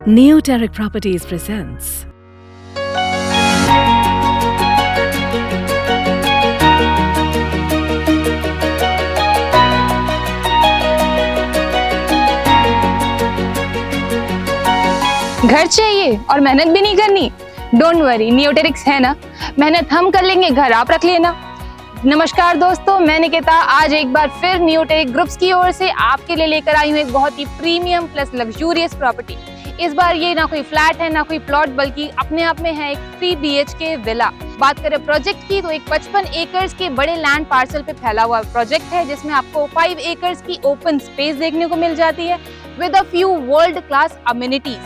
Neoteric Properties presents घर चाहिए और मेहनत भी नहीं करनी? डोंट वरी, नियोटेरिक्स है ना। मेहनत हम कर लेंगे, घर आप रख लेना। नमस्कार दोस्तों, मैं निकिता आज एक बार फिर नियोटेरिक ग्रुप्स की ओर से आपके लिए लेकर आई हूँ एक बहुत ही प्रीमियम प्लस लग्जूरियस प्रॉपर्टी। इस बार ये ना कोई फ्लैट है ना कोई प्लॉट, बल्कि अपने आप में है एक 3 BHK विला। बात करें प्रोजेक्ट की तो एक 55 एकर्स के बड़े लैंड पार्सल पे फैला हुआ प्रोजेक्ट है, जिसमें आपको 5 एकर्स की ओपन स्पेस देखने को मिल जाती है with a few world class amenities.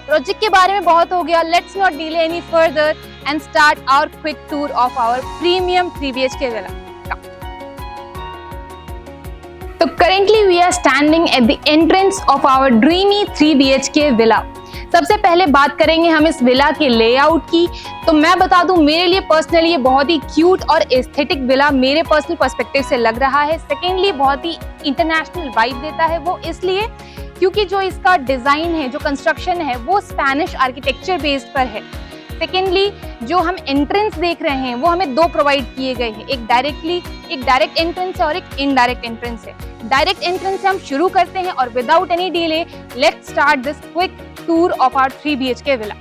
Project के बारे में बहुत हो गया, let's not delay any further and start our quick tour of our premium 3 BHK villa. तो currently we are standing at the entrance of our dreamy 3 BHK villa. सबसे पहले बात करेंगे हम इस विला के लेआउट की। तो मैं बता दूं, मेरे लिए पर्सनली ये बहुत ही क्यूट और एस्थेटिक विला मेरे पर्सनल पर्सपेक्टिव से लग रहा है। सेकेंडली बहुत ही इंटरनेशनल वाइब देता है, वो इसलिए क्योंकि जो इसका डिजाइन है, जो कंस्ट्रक्शन है, वो स्पेनिश आर्किटेक्चर बेस्ड पर है। सेकेंडली जो हम एंट्रेंस देख रहे हैं वो हमें 2 प्रोवाइड किए गए हैं, एक डायरेक्ट एंट्रेंस है और एक इनडायरेक्ट एंट्रेंस है। डायरेक्ट एंट्रेंस से हम शुरू करते हैं और without any delay let's start this quick tour of our 3 BHK villa.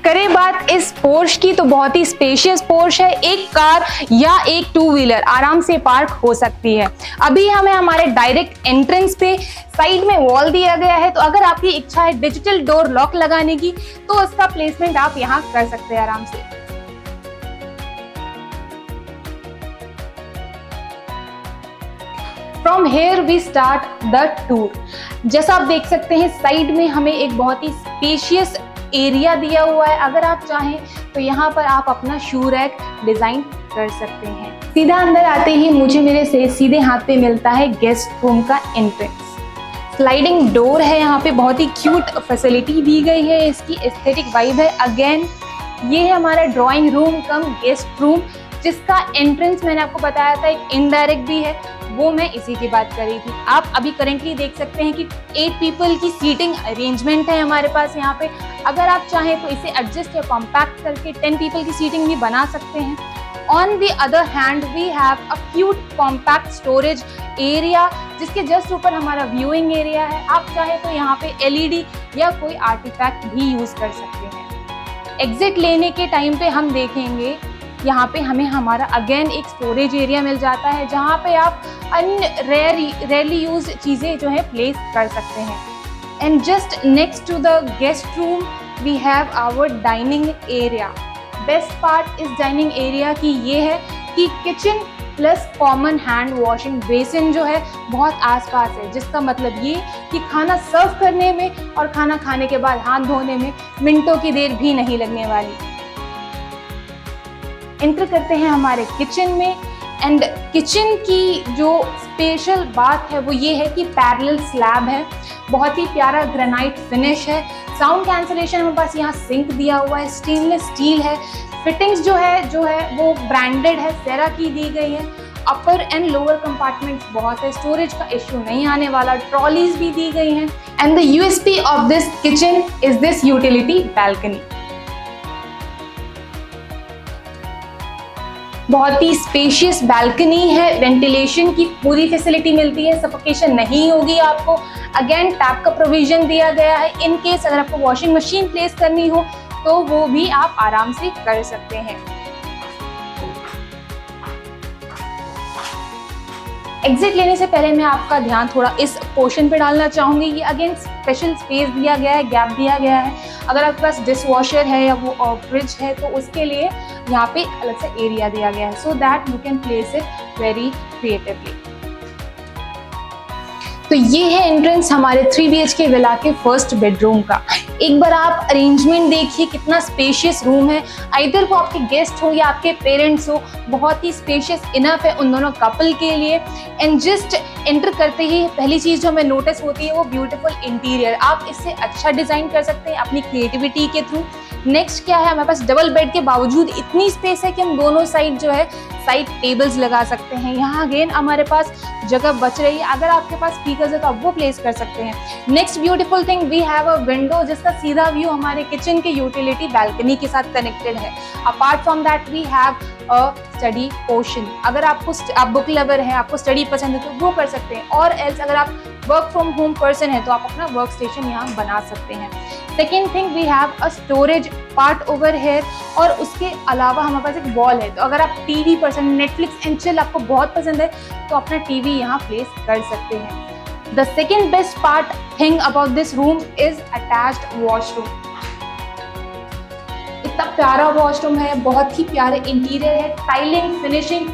करें बात इस पोर्श की तो बहुत ही स्पेशियस पोर्श है, एक कार या एक 2 व्हीलर आराम से पार्क हो सकती है। अभी हमें हमारे डायरेक्ट एंट्रेंस पे साइड में वॉल दिया गया है, तो अगर आपकी इच्छा है डिजिटल डोर लॉक लगाने की तो उसका प्लेसमेंट आप यहाँ कर सकते हैं आराम से। From here we start the tour. जैसा आप देख सकते हैं साइड में हमें एक बहुत ही स्पेशियस एरिया दिया हुआ है। अगर आप चाहें तो यहाँ पर आप अपना शू रैक डिजाइन कर सकते हैं। सीधा अंदर आते ही मुझे मेरे से सीधे हाथ पे मिलता है गेस्ट रूम का एंट्रेंस। स्लाइडिंग डोर है, यहाँ पे बहुत ही क्यूट फैसिलिटी दी गई है, इसकी एस्थेटिक वाइब है। अगेन ये है हमारा drawing room cum guest room, जिसका एंट्रेंस मैंने आपको बताया था एक इनडायरेक्ट भी है, वो मैं इसी की बात कर रही थी। आप अभी करेंटली देख सकते हैं कि 8 पीपल की सीटिंग अरेंजमेंट है हमारे पास यहाँ पे। अगर आप चाहें तो इसे एडजस्ट या कॉम्पैक्ट करके 10 पीपल की सीटिंग भी बना सकते हैं। On the other hand we have a cute compact storage area, जिसके जस्ट ऊपर हमारा व्यूइंग एरिया है। आप चाहें तो यहाँ पे LED या कोई आर्टिफैक्ट भी यूज कर सकते हैं। एग्जिट लेने के टाइम पे हम देखेंगे यहाँ पे हमें हमारा अगेन एक स्टोरेज एरिया मिल जाता है, जहाँ पे आप अन्य रेयरली यूज चीज़ें जो है प्लेस कर सकते हैं। And just next to the guest room we have our dining area. Best part इस डाइनिंग एरिया की ये है कि kitchen plus common hand washing basin जो है बहुत आसपास है, जिसका मतलब ये कि खाना सर्व करने में और खाना खाने के बाद हाथ धोने में मिनटों की देर भी नहीं लगने वाली। एंटर करते हैं हमारे किचन में। एंड किचन की जो स्पेशल बात है वो ये है कि पैरेलल स्लैब है, बहुत ही प्यारा ग्रेनाइट फिनिश है। साउंड कैंसलेशन हमारे पास यहाँ सिंक दिया हुआ है, स्टेनलेस स्टील है। फिटिंग्स जो है वो ब्रांडेड है, सेरा की दी गई है। अपर एंड लोअर कंपार्टमेंट्स बहुत है, स्टोरेज का इश्यू नहीं आने वाला। ट्रॉलीज भी दी गई हैं। And the USP of this kitchen is this utility balcony. बहुत ही स्पेशियस बैल्कनी है, वेंटिलेशन की पूरी फैसिलिटी मिलती है, सफोकेशन नहीं होगी आपको। अगेन टैप का प्रोविजन दिया गया है, इन केस अगर आपको वॉशिंग मशीन प्लेस करनी हो तो वो भी आप आराम से कर सकते हैं। एग्जिट लेने से पहले मैं आपका ध्यान थोड़ा इस पोर्शन पे डालना चाहूँगी। ये अगेन स्पेशल स्पेस दिया गया है, गैप दिया गया है। अगर आपके पास डिश वॉशर है या वो फ्रिज है तो उसके लिए यहाँ पे अलग से एरिया दिया गया है, so that you can place it very creatively. तो ये है एंट्रेंस हमारे 3 BHK विला के फर्स्ट बेडरूम का। एक बार आप अरेंजमेंट देखिए, कितना स्पेशियस रूम है। आइदर वो आपके गेस्ट हो या आपके पेरेंट्स हो, बहुत ही स्पेशियस इनफ है उन दोनों कपल के लिए। एंड जस्ट एंटर करते ही पहली चीज़ जो हमें नोटिस होती है वो ब्यूटीफुल इंटीरियर। आप इससे अच्छा डिज़ाइन कर सकते हैं अपनी क्रिएटिविटी के थ्रू। नेक्स्ट क्या है, हमारे पास डबल बेड के बावजूद इतनी स्पेस है कि हम दोनों साइड जो है साइड टेबल्स लगा सकते हैं। यहाँ अगेन हमारे पास जगह बच रही है। अगर आपके पास स्पीकर्स है तो आप वो प्लेस कर सकते हैं। Next beautiful thing, we have a window जिसका सीधा व्यू हमारे किचन के यूटिलिटी बैल्कनी के साथ कनेक्टेड है। Apart from that we have a study portion. अगर आप बुक लवर हैं, आपको स्टडी पसंद है तो वो कर सकते हैं, और एल्स अगर आप वर्क फ्रॉम होम पर्सन है तो आप अपना वर्क स्टेशन यहाँ बना सकते हैं। Second thing, we have a storage part over here, और उसके अलावा हमारे पास एक वॉल है। तो अगर आप TV person, Netflix and chill आपको बहुत पसंद है तो अपना टीवी यहाँ प्लेस कर सकते हैं। The second best part thing about this room is attached washroom. इतना प्यारा वॉशरूम है, बहुत ही प्यारे इंटीरियर है, tiling finishing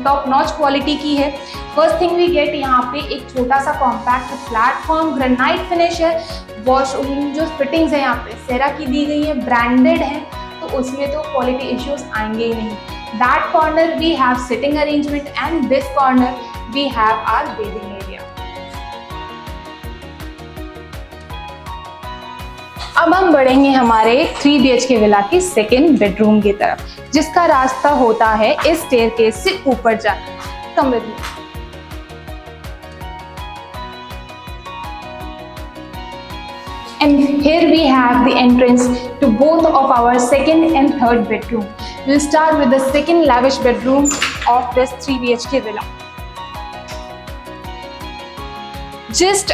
top notch quality की है। फर्स्ट थिंग वी गेट, यहाँ पे एक छोटा सा कॉम्पैक्ट प्लेटफॉर्म, ग्रेनाइट फिनिश है। वॉशरूम जो फिटिंग्स है यहाँ पे सेरा की दी गई है, ब्रांडेड है, तो उसमें तो क्वालिटी इश्यूज आएंगे ही नहीं। That corner we have sitting arrangement, and this corner we have our bedding area. अब हम बढ़ेंगे हमारे 3 BHK विला के सेकेंड बेडरूम की तरफ, जिसका रास्ता होता है इस स्टेयरकेस से ऊपर जाकर। Come with me. And here we have the entrance to both of our second and third bedroom. We'll start with the second lavish bedroom of this 3 BHK villa. Just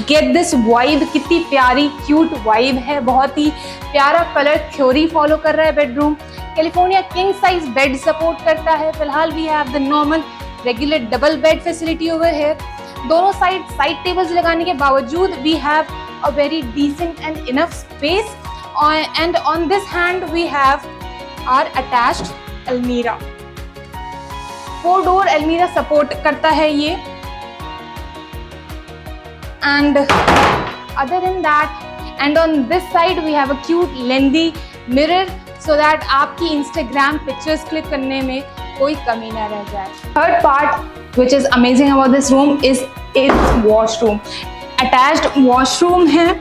get this vibe, कितनी प्यारी cute vibe है, बहुत ही प्यारा colour theory follow कर रहा है bedroom. California king size bed support करता है। फिलहाल we have the normal regular double bed facility over here. दोनों साइड टेबल्स लगाने के बावजूद we have a very decent and enough space, and on this hand we have our attached almirah। 4 door almirah support करता है ये, and other than that, and on this side we have a cute lengthy mirror so that आपकी Instagram pictures click करने में कोई कमी ना रह जाए। Third part which is amazing about this room is its washroom। Attached washroom है,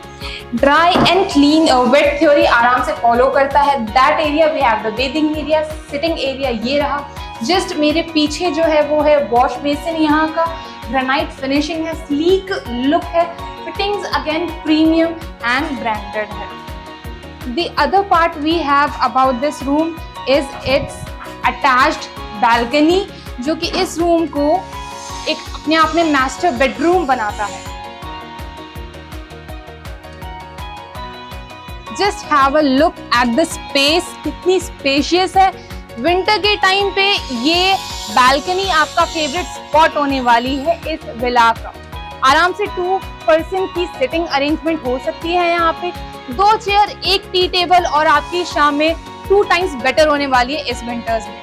dry and clean wet theory आराम से फॉलो करता है। That area we have the bathing area, sitting area ये रहा। जस्ट मेरे पीछे जो है वो है वॉश बेसिन, यहाँ का ग्रेनाइट फिनिशिंग है, स्लीक लुक है, fittings again premium and branded है। The other part we have about this room is its attached balcony, जो कि इस रूम को एक अपने आप में मास्टर बेडरूम बनाता है। Just have a look at the space, कितनी स्पेशियस है। विंटर के टाइम पे ये बैल्कनी आपका फेवरेट स्पॉट होने वाली है इस विला का। आराम से 2 पर्सन की सिटिंग अरेंजमेंट हो सकती है यहाँ पे। 2 चेयर, 1 टी टेबल, और आपकी शाम में 2 टाइम्स बेटर होने वाली है इस विंटर्स में।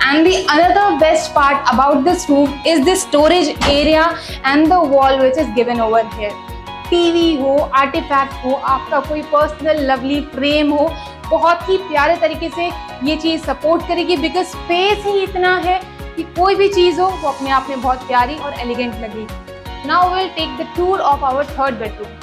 And the another best part about this room is the storage area and the wall which is given over here। TV हो, आर्टिफैक्ट हो, आपका कोई पर्सनल लवली फ्रेम हो, बहुत ही प्यारे तरीके से ये चीज़ सपोर्ट करेगी, बिकॉज स्पेस ही इतना है कि कोई भी चीज़ हो वो अपने आप में बहुत प्यारी और एलिगेंट लगेगी। Now will take the tour of our third bedroom.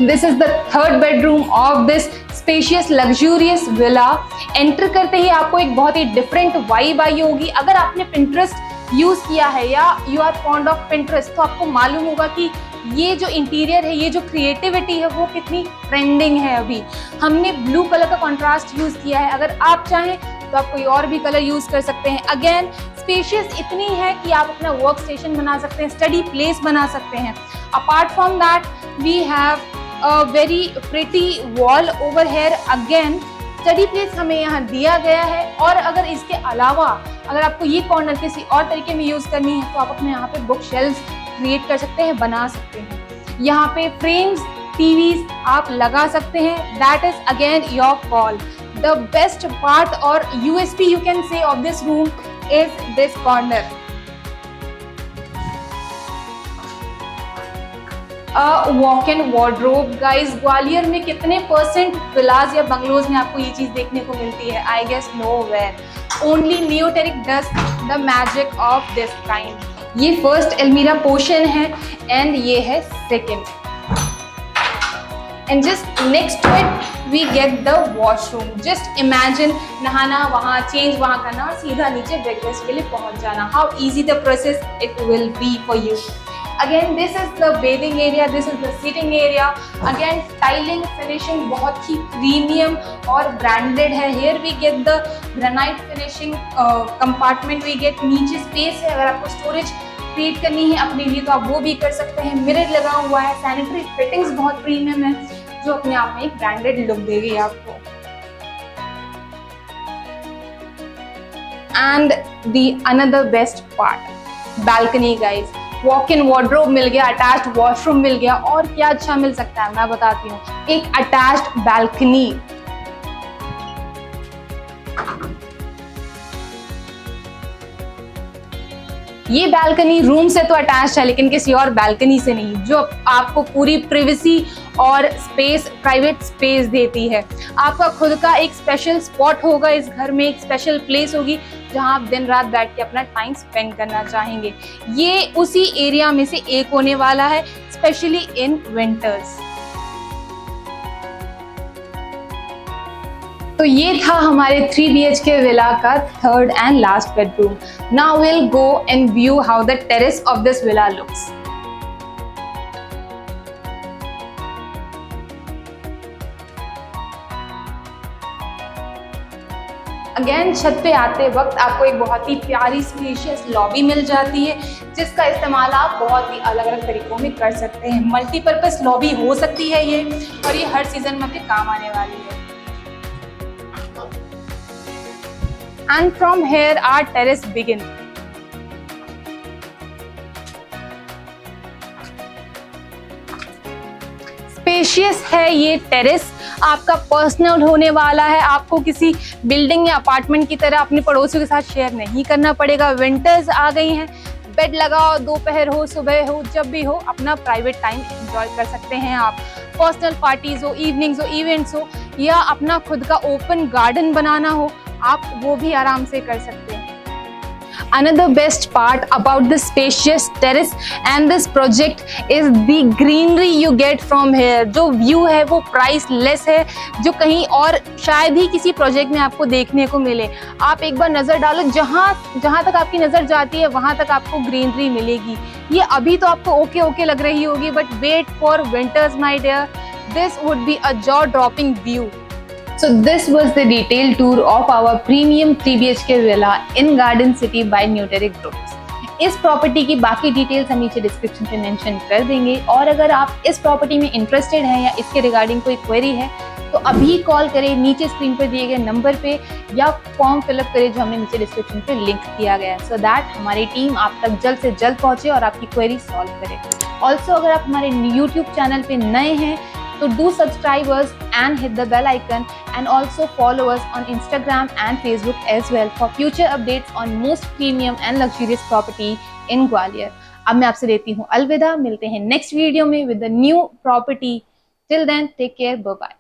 This is the third bedroom of this spacious luxurious villa। Enter करते ही आपको एक बहुत ही डिफरेंट वाइब आई होगी। अगर आपने Pinterest यूज किया है या you are fond of Pinterest, तो आपको मालूम होगा कि ये जो इंटीरियर है, ये जो क्रिएटिविटी है वो कितनी ट्रेंडिंग है। अभी हमने ब्लू कलर का कॉन्ट्रास्ट यूज किया है, अगर आप चाहें तो आप कोई और भी कलर यूज कर सकते हैं। अगेन स्पेशियस इतनी है कि आप अपना वर्क स्टेशन बना सकते हैं, स्टडी प्लेस बना सकते हैं। Apart from that we have a very pretty wall over here. Again study place हमें यहाँ दिया गया है, और अगर इसके अलावा अगर आपको ये कॉर्नर किसी और तरीके में यूज करनी है तो आप अपने यहाँ पे बुक शेल्फ क्रिएट कर सकते हैं, बना सकते हैं। यहाँ पे फ्रेम्स, टीवीज आप लगा सकते हैं। That is again your call. The best part और USP you can say of this room is this corner. Walk in wardrobe. Guys, Gwalior में कितने परसेंट विलाज या बंगलोज में आपको ये चीज देखने को मिलती है? I guess nowhere. Only Neoteric does the magic of this kind. ये फर्स्ट अलमीरा पोर्शन है एंड ये है second. and just next to it we get the washroom. Just imagine नहाना वहाँ, चेंज वहाँ करना और सीधा नीचे ब्रेकफास्ट के लिए पहुँच जाना. How easy the process it will be for you. Again, this is the bathing area, this is the sitting area. Again, tiling finishing बहुत ही premium और branded है. Here we get the granite finishing compartment. We get नीचे space है, अगर आपको storage create करनी है अपने लिए तो आप वो भी कर सकते हैं. मिरर लगा हुआ है, सैनिटरी फिटिंग्स बहुत प्रीमियम है जो अपने आप में एक ब्रांडेड लुक देगी आपको. And the another best part, balcony guys. Walk in wardrobe मिल गया, अटैच्ड वॉशरूम मिल गया, और क्या अच्छा मिल सकता है मैं बताती हूँ. एक अटैच्ड बालकनी. ये बालकनी रूम से तो अटैच है लेकिन किसी और बालकनी से नहीं, जो आपको पूरी प्रिवेसी और स्पेस, प्राइवेट स्पेस देती है. आपका खुद का एक स्पेशल स्पॉट होगा इस घर में, एक स्पेशल प्लेस होगी जहां आप दिन रात बैठ के अपना टाइम स्पेंड करना चाहेंगे. ये उसी एरिया में से एक होने वाला है, स्पेशली इन विंटर्स. तो ये था हमारे 3 BHK विला का third and last bedroom. Now will go and view how the terrace of this villa looks. Again छत पे आते वक्त आपको एक बहुत ही प्यारी स्पेशियस लॉबी मिल जाती है जिसका इस्तेमाल आप बहुत ही अलग अलग तरीकों में कर सकते हैं. मल्टीपर्पज लॉबी हो सकती है ये, और ये हर सीजन में आपके काम आने वाली है. And from here our terrace begins. Spacious है ये टेरेस, आपका पर्सनल होने वाला है. आपको किसी बिल्डिंग या अपार्टमेंट की तरह अपने पड़ोसियों के साथ शेयर नहीं करना पड़ेगा. विंटर्स आ गई हैं, बेड लगाओ, दोपहर हो, सुबह हो, जब भी हो अपना प्राइवेट टाइम एंजॉय कर सकते हैं आप. पर्सनल पार्टीज हो, इवनिंग्स हो, इवेंट्स हो, या अपना खुद का ओपन गार्डन बनाना हो, आप वो भी आराम से कर सकते हैं. Another best part about this spacious terrace and this project is the greenery you get from here. जो व्यू है वो प्राइसलेस है, जो कहीं और शायद ही किसी प्रोजेक्ट में आपको देखने को मिले. आप एक बार नज़र डालो, जहाँ तक आपकी नज़र जाती है वहाँ तक आपको ग्रीनरी मिलेगी. ये अभी तो आपको ओके लग रही होगी, but wait for winters my dear, this would be a jaw dropping view. So this was the detailed tour of our premium 3 BHK villa in Garden City by Newteric Groups. इस property की बाकी details हम नीचे description पे mention कर देंगे, और अगर आप इस प्रॉपर्टी में इंटरेस्टेड हैं या इसके रिगार्डिंग कोई क्वेरी है तो अभी कॉल करें नीचे स्क्रीन पर दिए गए नंबर पे, या फॉर्म फिलअप करें जो हमने नीचे डिस्क्रिप्शन पे लिंक किया गया है, सो दैट हमारी टीम आप तक जल्द से जल्द पहुंचे और आपकी क्वेरी सॉल्व करे. ऑल्सो अगर आप हमारे यूट्यूब चैनल पे नए हैं तो do subscribe us and hit the bell icon, and also follow us on Instagram and Facebook as well for future updates on most premium and luxurious property in Gwalior. अब मैं आपसे देती हूँ अलविदा, मिलते हैं नेक्स्ट वीडियो में with the new property. Till then, take care, bye bye.